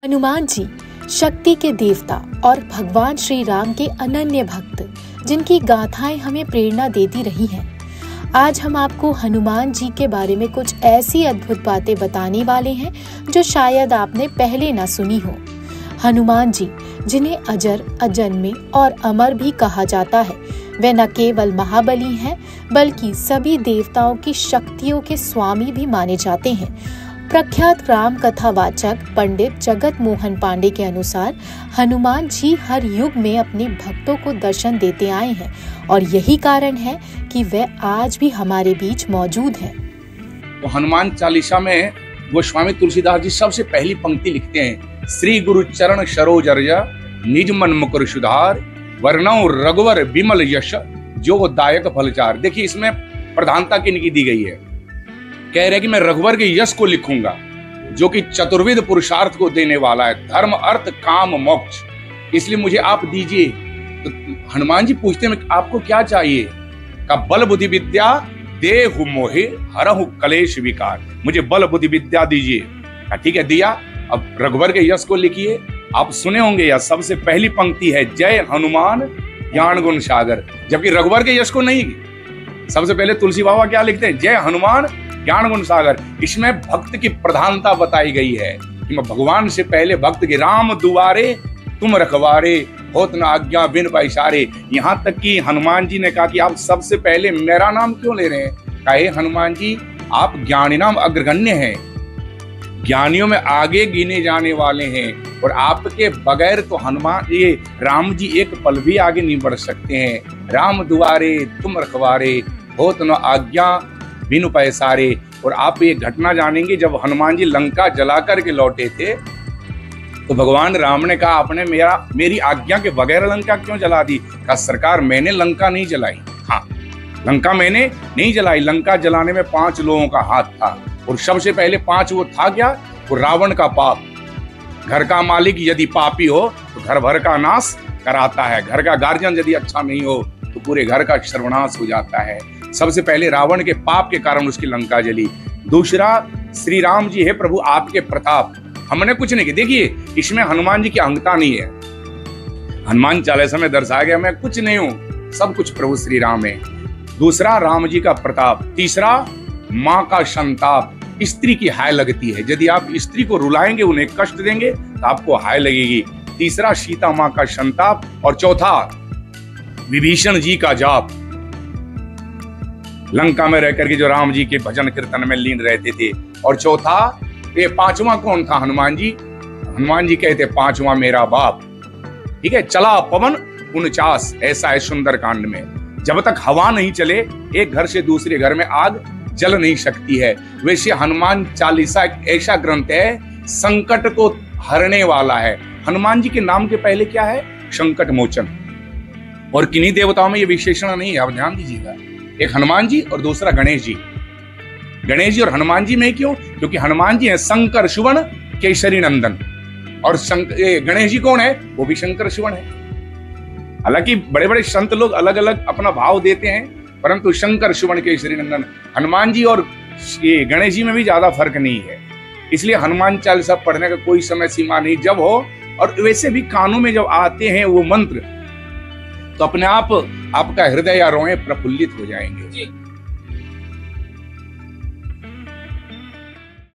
हनुमान जी शक्ति के देवता और भगवान श्री राम के अनन्य भक्त, जिनकी गाथाएं हमें प्रेरणा देती रही हैं। आज हम आपको हनुमान जी के बारे में कुछ ऐसी अद्भुत बातें बताने वाले हैं जो शायद आपने पहले ना सुनी हो। हनुमान जी, जिन्हें अजर, अजन्मे और अमर भी कहा जाता है, वे न केवल महाबली हैं बल्कि सभी देवताओं की शक्तियों के स्वामी भी माने जाते हैं। प्रख्यात राम कथावाचक पंडित जगत मोहन पांडे के अनुसार हनुमान जी हर युग में अपने भक्तों को दर्शन देते आए हैं और यही कारण है कि वे आज भी हमारे बीच मौजूद हैं। तो हनुमान चालीसा में गोस्वामी तुलसीदास जी सबसे पहली पंक्ति लिखते हैं, श्री गुरु चरण सरोज रज निज मन मुकुर सुधार वर्णौ रघुवर विमल यश जो दायक फलचार। देखिए इसमें प्रधानता किनकी दी गई है। कह रहे कि मैं रघुवर के यश को लिखूंगा जो कि चतुर्विध पुरुषार्थ को देने वाला है, धर्म अर्थ काम मोक्ष, इसलिए मुझे आप दीजिए। तो हनुमान जी पूछते हैं आपको क्या चाहिए? का बल बुद्धि विद्या देहु मोहे हरहु कलेश विकार, मुझे बल बुद्धि विद्या दीजिए। ठीक है, दिया। अब रघुवर के यश को लिखिए। आप सुने होंगे या सबसे पहली पंक्ति है, जय हनुमान ज्ञान गुण सागर, जबकि रघुवर के यश को नहीं, सबसे पहले तुलसी बाबा क्या लिखते हैं, जय हनुमान ज्ञान गुण सागर। इसमें भक्त की प्रधानता बताई गई है कि मैं भगवान से पहले भक्त के राम दुआरे तुम रखवारे होत न आज्ञा बिन पैसारे। यहाँ तक कि हनुमान जी ने कहा कि आप सबसे पहले मेरा नाम क्यों ले रहे हैं? कहे हनुमान जी आप ज्ञानी नाम अग्रगण्य हैं, ज्ञानियों में आगे गिने जाने वाले हैं और आपके बगैर तो हनुमान ये राम जी एक पल भी आगे नहीं बढ़ सकते हैं। राम दुआरे तुम रखवारे होत न आज्ञा बिनु पैसारे। और आप ये घटना जानेंगे, जब हनुमान जी लंका जला करके लौटे थे तो भगवान राम ने कहा आपने मेरी आज्ञा के बगैर लंका क्यों जला दी? कहा सरकार मैंने लंका नहीं जलाई। हाँ, लंका मैंने नहीं जलाई, लंका जलाने में 5 लोगों का हाथ था और सबसे पहले 5 वो था क्या? वो रावण का पाप। घर का मालिक यदि पापी हो तो घर भर का नाश कराता है, घर का गार्जियन यदि अच्छा नहीं हो तो पूरे घर का सर्वनाश हो जाता है। सबसे पहले रावण के पाप के कारण उसकी लंका जली। दूसरा, श्री राम जी है प्रभु आपके प्रताप, हमने कुछ नहीं किया। देखिए इसमें हनुमान जी की अहंता नहीं है। हनुमान चालीसा में दर्शाया गया मैं कुछ नहीं हूं, सब कुछ प्रभु श्री राम है। दूसरा, राम जी का प्रताप। तीसरा, माँ का संताप, स्त्री की हाय लगती है, यदि आप स्त्री को रुलाएंगे, उन्हें कष्ट देंगे तो आपको हाय लगेगी। तीसरा, सीता माँ का संताप। और चौथा, विभीषण जी का जाप। लंका में रहकर के जो राम जी के भजन कीर्तन में लीन रहते थे। और चौथा, ये 5वां कौन था? हनुमान जी। हनुमान जी कहते 5वां मेरा बाप। ठीक है, चला पवन 49, ऐसा है सुंदर कांड में। जब तक हवा नहीं चले एक घर से दूसरे घर में आग जल नहीं सकती है। वैसे हनुमान चालीसा एक ऐसा ग्रंथ है, संकट को हरने वाला है। हनुमान जी के नाम के पहले क्या है? संकट मोचन। और किन्हीं देवताओं में ये विशेषण नहीं है, आप ध्यान दीजिएगा। एक हनुमान जी और दूसरा गणेश जी। गणेश जी और हनुमान जी में क्यों? क्योंकि हनुमान जी है शंकर सुवन केसरी नंदन और गणेश जी कौन है? वो भी शंकर सुवन है। हालांकि बड़े बड़े संत लोग अलग अलग अपना भाव देते हैं, परंतु शंकर सुवन केसरी नंदन हनुमान जी और ये गणेश जी में भी ज्यादा फर्क नहीं है। इसलिए हनुमान चालीसा पढ़ने का कोई समय सीमा नहीं, जब हो। और वैसे भी कानों में जब आते हैं वो मंत्र तो अपने आप आपका हृदय या रोएं प्रफुल्लित हो जाएंगे।